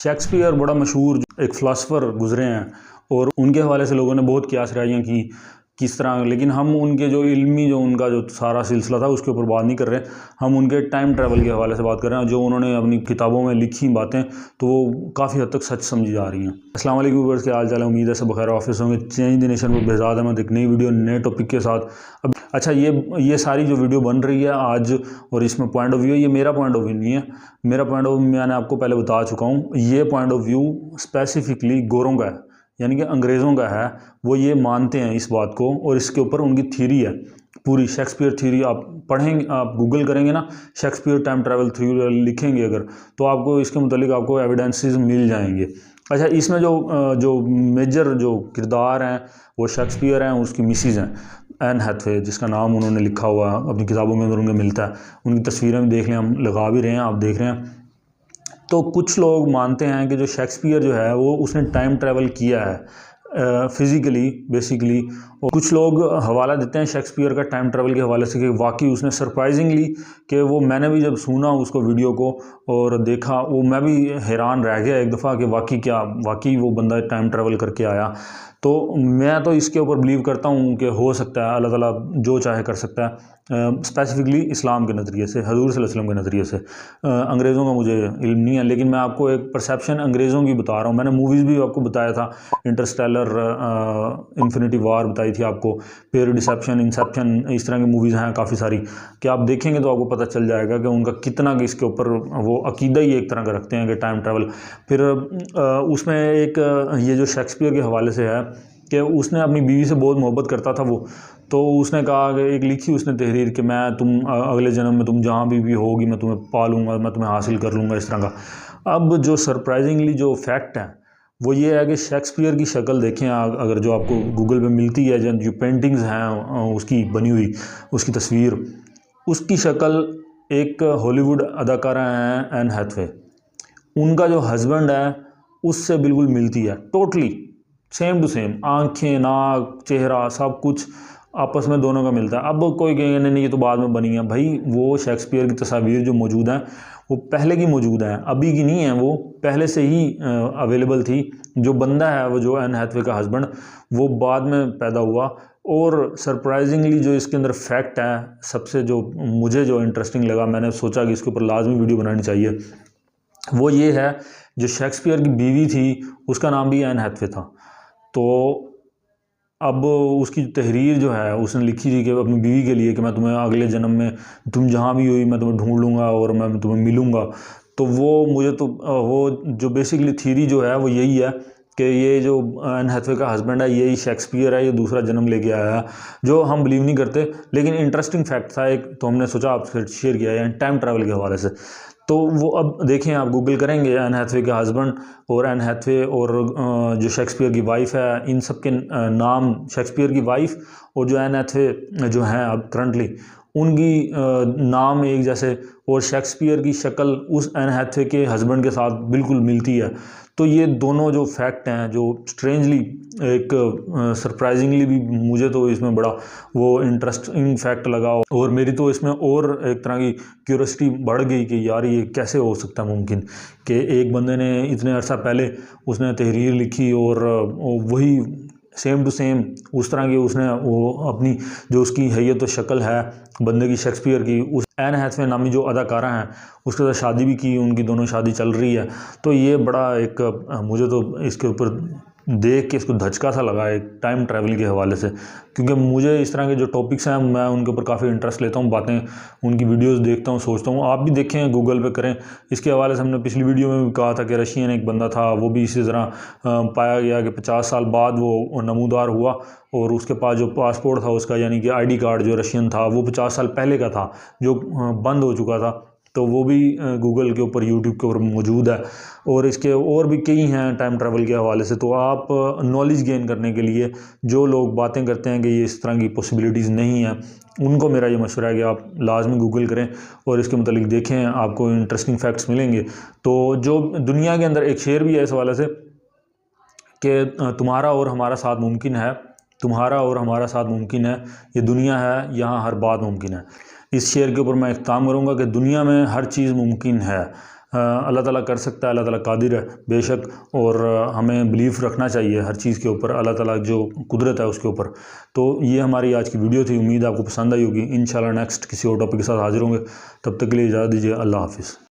Shakespeare बड़ा मशहूर एक फ़िलासफ़र गुज़रे हैं और उनके हवाले से लोगों ने बहुत क़यास-राज़ियाँ की किस तरह, लेकिन हम उनके जो इल्मी जो उनका जो सारा सिलसिला था उसके ऊपर बात नहीं कर रहे। हम उनके टाइम ट्रैवल के हवाले से बात कर रहे हैं। जो उन्होंने अपनी किताबों में लिखी बातें तो वो काफ़ी हद तक सच समझी जा रही हैं। अस्सलाम वालेकुम व्यूअर्स, क्या हाल चाल है? उम्मीद है सब खैर ऑफिस होंगे। चेंज द नेशन पर बेहज़ाद अहमद, एक नई वीडियो नए टॉपिक के साथ। अब अच्छा, ये सारी जो वीडियो बन रही है आज और इसमें पॉइंट ऑफ व्यू, ये मेरा पॉइंट ऑफ व्यू नहीं है। मेरा पॉइंट ऑफ व्यू मैंने आपको पहले बता चुका हूँ। ये पॉइंट ऑफ व्यू स्पेसिफिकली गोरों का है, यानी कि अंग्रेज़ों का है। वो ये मानते हैं इस बात को और इसके ऊपर उनकी थ्योरी है पूरी। शेक्सपियर थ्योरी आप पढ़ेंगे, आप गूगल करेंगे ना, शेक्सपियर टाइम ट्रैवल थ्योरी लिखेंगे अगर, तो आपको इसके मुतालिक आपको एविडेंसेस मिल जाएंगे। अच्छा, इसमें जो मेजर जो किरदार हैं वो शेक्सपियर हैं, उसकी मिसिज़ हैं एन हैथवे, जिसका नाम उन्होंने लिखा हुआ अपनी किताबों में अंदर उनके मिलता है। उनकी तस्वीरें भी देख लें, हम लगा भी रहे हैं, आप देख रहे हैं। तो कुछ लोग मानते हैं कि जो शेक्सपियर जो है वो उसने टाइम ट्रैवल किया है फिज़िकली बेसिकली। और कुछ लोग हवाला देते हैं शेक्सपियर का टाइम ट्रैवल के हवाले से कि वाकई उसने सरप्राइजिंगली, कि वो मैंने भी जब सुना उसको वीडियो को और देखा, वो मैं भी हैरान रह गया एक दफ़ा कि वाकई वो बंदा टाइम ट्रैवल करके आया। तो मैं तो इसके ऊपर बिलीव करता हूँ कि हो सकता है, अल्लाह ताला जो चाहे कर सकता है। स्पेसिफिकली इस्लाम के नज़रिए से, हजूर सल्लल्लाहु अलैहि वसल्लम के नज़रिए से। अंग्रेज़ों का मुझे इल्म नहीं है, लेकिन मैं आपको एक परसेप्शन अंग्रेज़ों की बता रहा हूँ। मैंने मूवीज़ भी आपको बताया था, इंटरस्टेलर, इन्फिनिटी वार बताई थी आपको, फिर डिसेप्शन, इंसेप्शन, इस तरह की मूवीज़ हैं काफ़ी सारी कि आप देखेंगे तो आपको पता चल जाएगा कि उनका कितना कि इसके ऊपर वो अकीदा ही एक तरह का रखते हैं कि टाइम ट्रैवल। फिर उसमें एक ये जो शेक्सपियर के हवाले से है कि उसने अपनी बीवी से बहुत मोहब्बत करता था वो। तो उसने कहा कि एक लिखी उसने तहरीर कि मैं अगले जन्म में तुम जहाँ भी होगी मैं तुम्हें पालूंगा, मैं तुम्हें हासिल कर लूँगा, इस तरह का। अब जो सरप्राइजिंगली जो फैक्ट है वो ये है कि शेक्सपियर की शक्ल देखें अगर, जो आपको गूगल पे मिलती है, जो पेंटिंग्स हैं उसकी बनी हुई, उसकी तस्वीर, उसकी शक्ल एक हॉलीवुड अदाकारा हैं एन हैथवे, उनका जो हस्बैंड है उससे बिल्कुल मिलती है, टोटली सेम टू सेम। आंखें, नाक, चेहरा, सब कुछ आपस में दोनों का मिलता है। अब कोई कहेंगे नहीं ये तो बाद में बनी है। भाई वो शेक्सपियर की तस्वीर जो मौजूद हैं वो पहले की मौजूद हैं, अभी की नहीं है, वो पहले से ही अवेलेबल थी। जो बंदा है वो जो एन हैथवे का हस्बैंड, वो बाद में पैदा हुआ। और सरप्राइजिंगली जो इसके अंदर फैक्ट है, सबसे जो मुझे जो इंटरेस्टिंग लगा, मैंने सोचा कि इसके ऊपर लाजमी वीडियो बनानी चाहिए, वो ये है जो शेक्सपियर की बीवी थी उसका नाम भी एन हैथवे था। तो अब उसकी तहरीर जो है उसने लिखी थी कि अपनी बीवी के लिए कि मैं तुम्हें अगले जन्म में तुम जहाँ भी हुई मैं तुम्हें ढूंढ लूँगा और मैं तुम्हें मिलूँगा। तो वो मुझे तो वो जो बेसिकली थ्योरी जो है वो यही है कि ये जो एन हैथवे का हस्बैंड है यही शेक्सपियर है, ये दूसरा जन्म लेके आया है, जो हम बिलीव नहीं करते। लेकिन इंटरेस्टिंग फैक्ट था एक, तो हमने सोचा आपसे शेयर किया है टाइम ट्रैवल के हवाले से। तो वो अब देखें, आप गूगल करेंगे एन हैथवे का हस्बैंड और एन हैथवे और जो शेक्सपियर की वाइफ है, इन सब के नाम, शेक्सपियर की वाइफ और जो एन हैथवे जो हैं अब करंटली, उनकी नाम एक जैसे, और शेक्सपियर की शक्ल उस एन हैथवे के हस्बैंड के साथ बिल्कुल मिलती है। तो ये दोनों जो फैक्ट हैं, जो स्ट्रेंजली एक सरप्राइजिंगली भी मुझे तो इसमें बड़ा वो इंटरेस्टिंग फैक्ट लगा, और मेरी तो इसमें और एक तरह की क्यूरियोसिटी बढ़ गई कि यार ये कैसे हो सकता है मुमकिन कि एक बंदे ने इतने अर्सा पहले उसने तहरीर लिखी और वही सेम टू सेम उस तरह की उसने वो अपनी जो उसकी हैयत व शक्ल है बंदे की, शेक्सपियर की, उस एन हैथवे नामी जो अदाकारा हैं उसके साथ शादी भी की, उनकी दोनों शादी चल रही है। तो ये बड़ा एक मुझे तो इसके ऊपर देख के इसको धचका सा लगा एक टाइम ट्रैवल के हवाले से, क्योंकि मुझे इस तरह के जो टॉपिक्स हैं मैं उनके ऊपर काफ़ी इंटरेस्ट लेता हूँ, बातें उनकी वीडियोस देखता हूँ, सोचता हूँ। आप भी देखें, गूगल पे करें। इसके हवाले से हमने पिछली वीडियो में भी कहा था कि रशियन एक बंदा था, वो भी इसी तरह पाया गया कि 50 साल बाद वो नमूदार हुआ और उसके पास जो पासपोर्ट था उसका, यानी कि आईडी कार्ड जो रशियन था, वो 50 साल पहले का था जो बंद हो चुका था। तो वो भी गूगल के ऊपर, यूट्यूब के ऊपर मौजूद है। और इसके और भी कई हैं टाइम ट्रैवल के हवाले से। तो आप नॉलेज गेन करने के लिए, जो लोग बातें करते हैं कि ये इस तरह की पॉसिबिलिटीज़ नहीं हैं, उनको मेरा ये मशवरा है कि आप लाजमी गूगल करें और इसके मतलब देखें, आपको इंटरेस्टिंग फैक्ट्स मिलेंगे। तो जो दुनिया के अंदर एक शेर भी है इस हवाले से कि तुम्हारा और हमारा साथ मुमकिन है, तुम्हारा और हमारा साथ मुमकिन है, ये दुनिया है यहाँ हर बात मुमकिन है। इस शेर के ऊपर मैं इख्तिताम करूँगा कि दुनिया में हर चीज़ मुमकिन है। अल्लाह ताला कर सकता है, अल्लाह ताला कादिर है बेशक, और हमें बिलीफ रखना चाहिए हर चीज़ के ऊपर, अल्लाह ताला जो कुदरत है उसके ऊपर। तो ये हमारी आज की वीडियो थी, उम्मीद आपको पसंद आई होगी। इंशाल्लाह नेक्स्ट किसी और टॉपिक के साथ हाजिर होंगे, तब तक के लिए इजाज़त दीजिए। अल्लाह हाफिज़।